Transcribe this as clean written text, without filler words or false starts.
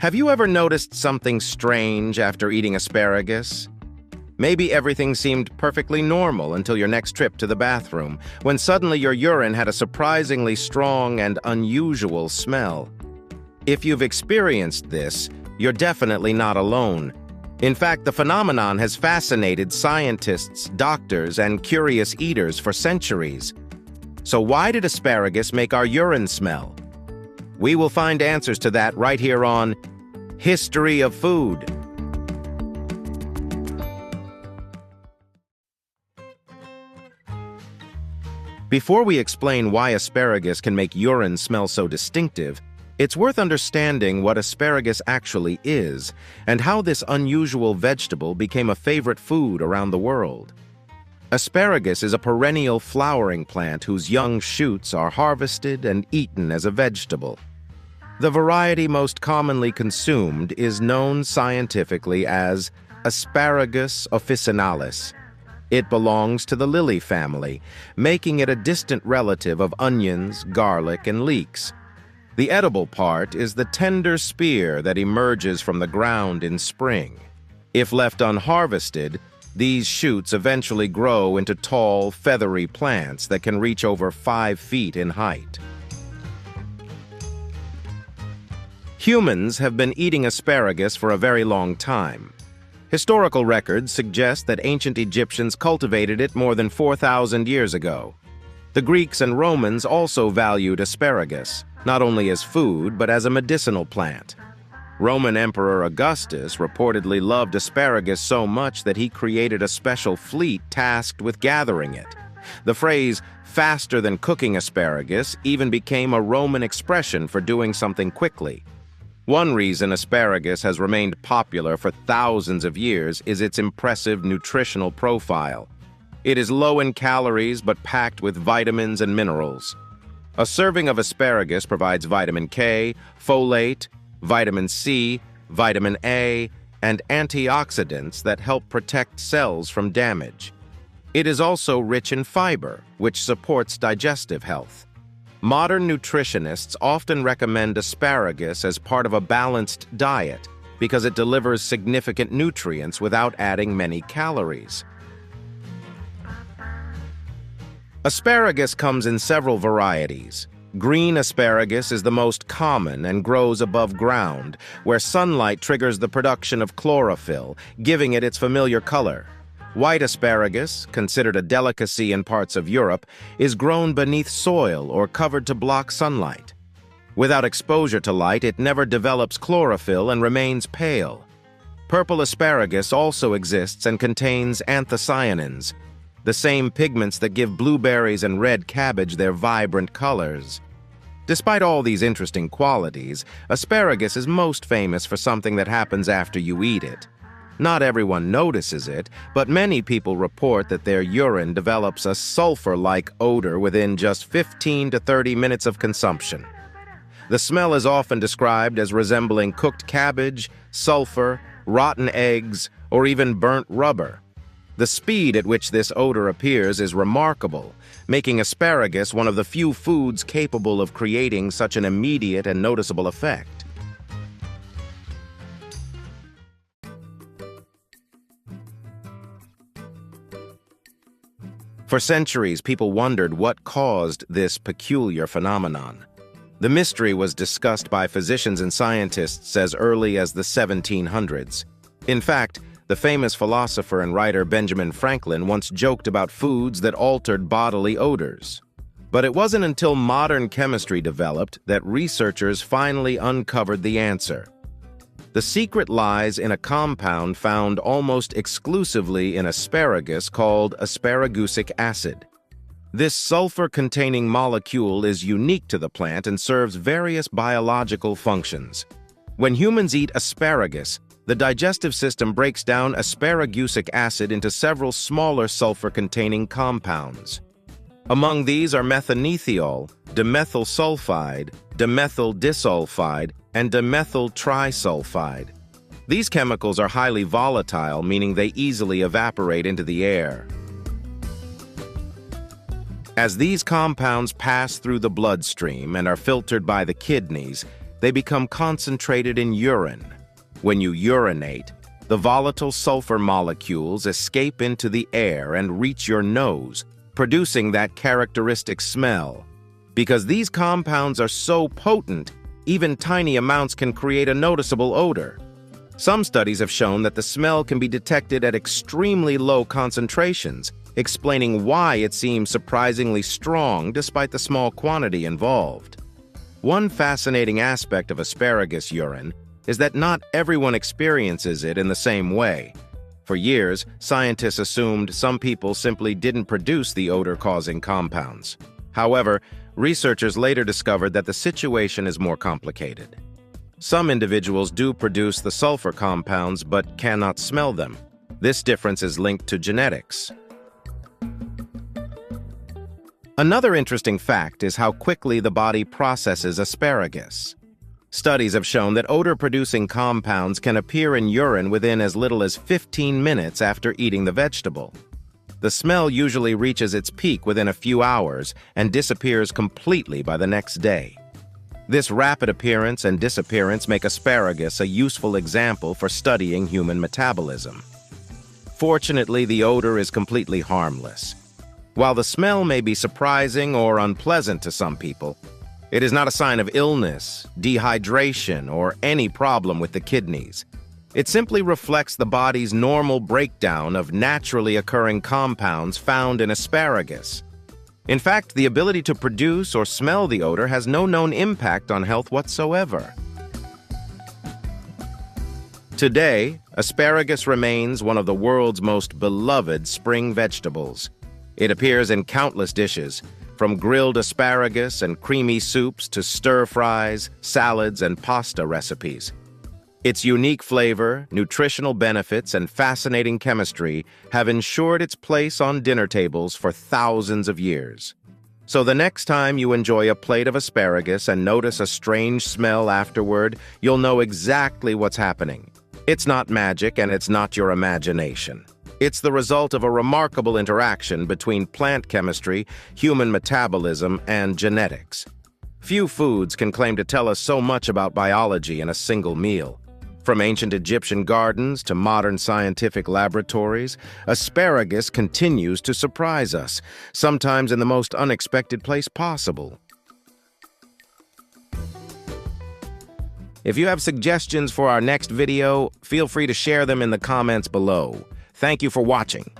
Have you ever noticed something strange after eating asparagus? Maybe everything seemed perfectly normal until your next trip to the bathroom, when suddenly your urine had a surprisingly strong and unusual smell. If you've experienced this, you're definitely not alone. In fact, the phenomenon has fascinated scientists, doctors, and curious eaters for centuries. So why did asparagus make our urine smell? We will find answers to that right here on History of Food. Before we explain why asparagus can make urine smell so distinctive, it's worth understanding what asparagus actually is and how this unusual vegetable became a favorite food around the world. Asparagus is a perennial flowering plant whose young shoots are harvested and eaten as a vegetable. The variety most commonly consumed is known scientifically as Asparagus officinalis. It belongs to the lily family, making it a distant relative of onions, garlic, and leeks. The edible part is the tender spear that emerges from the ground in spring. If left unharvested, these shoots eventually grow into tall, feathery plants that can reach over 5 feet in height. Humans have been eating asparagus for a very long time. Historical records suggest that ancient Egyptians cultivated it more than 4,000 years ago. The Greeks and Romans also valued asparagus, not only as food, but as a medicinal plant. Roman Emperor Augustus reportedly loved asparagus so much that he created a special fleet tasked with gathering it. The phrase, faster than cooking asparagus, even became a Roman expression for doing something quickly. One reason asparagus has remained popular for thousands of years is its impressive nutritional profile. It is low in calories but packed with vitamins and minerals. A serving of asparagus provides vitamin K, folate, vitamin C, vitamin A, and antioxidants that help protect cells from damage. It is also rich in fiber, which supports digestive health. Modern nutritionists often recommend asparagus as part of a balanced diet because it delivers significant nutrients without adding many calories. Asparagus comes in several varieties. Green asparagus is the most common and grows above ground, where sunlight triggers the production of chlorophyll, giving it its familiar color. White asparagus, considered a delicacy in parts of Europe, is grown beneath soil or covered to block sunlight. Without exposure to light, it never develops chlorophyll and remains pale. Purple asparagus also exists and contains anthocyanins, the same pigments that give blueberries and red cabbage their vibrant colors. Despite all these interesting qualities, asparagus is most famous for something that happens after you eat it. Not everyone notices it, but many people report that their urine develops a sulfur-like odor within just 15 to 30 minutes of consumption. The smell is often described as resembling cooked cabbage, sulfur, rotten eggs, or even burnt rubber. The speed at which this odor appears is remarkable, making asparagus one of the few foods capable of creating such an immediate and noticeable effect. For centuries, people wondered what caused this peculiar phenomenon. The mystery was discussed by physicians and scientists as early as the 1700s. In fact, the famous philosopher and writer Benjamin Franklin once joked about foods that altered bodily odors. But it wasn't until modern chemistry developed that researchers finally uncovered the answer. The secret lies in a compound found almost exclusively in asparagus called asparagusic acid. This sulfur-containing molecule is unique to the plant and serves various biological functions. When humans eat asparagus, the digestive system breaks down asparagusic acid into several smaller sulfur-containing compounds. Among these are methanethiol, dimethyl sulfide, dimethyl disulfide, and dimethyl trisulfide. These chemicals are highly volatile, meaning they easily evaporate into the air. As these compounds pass through the bloodstream and are filtered by the kidneys, they become concentrated in urine. When you urinate, the volatile sulfur molecules escape into the air and reach your nose, producing that characteristic smell. Because these compounds are so potent, even tiny amounts can create a noticeable odor. Some studies have shown that the smell can be detected at extremely low concentrations, explaining why it seems surprisingly strong despite the small quantity involved. One fascinating aspect of asparagus urine is that not everyone experiences it in the same way. For years, scientists assumed some people simply didn't produce the odor-causing compounds. However, researchers later discovered that the situation is more complicated. Some individuals do produce the sulfur compounds but cannot smell them. This difference is linked to genetics. Another interesting fact is how quickly the body processes asparagus. Studies have shown that odor-producing compounds can appear in urine within as little as 15 minutes after eating the vegetable. The smell usually reaches its peak within a few hours and disappears completely by the next day. This rapid appearance and disappearance make asparagus a useful example for studying human metabolism. Fortunately, the odor is completely harmless. While the smell may be surprising or unpleasant to some people, it is not a sign of illness, dehydration, or any problem with the kidneys. It simply reflects the body's normal breakdown of naturally occurring compounds found in asparagus. In fact, the ability to produce or smell the odor has no known impact on health whatsoever. Today, asparagus remains one of the world's most beloved spring vegetables. It appears in countless dishes, from grilled asparagus and creamy soups to stir-fries, salads, and pasta recipes. Its unique flavor, nutritional benefits, and fascinating chemistry have ensured its place on dinner tables for thousands of years. So the next time you enjoy a plate of asparagus and notice a strange smell afterward, you'll know exactly what's happening. It's not magic and it's not your imagination. It's the result of a remarkable interaction between plant chemistry, human metabolism, and genetics. Few foods can claim to tell us so much about biology in a single meal. From ancient Egyptian gardens to modern scientific laboratories, asparagus continues to surprise us, sometimes in the most unexpected place possible. If you have suggestions for our next video, feel free to share them in the comments below. Thank you for watching.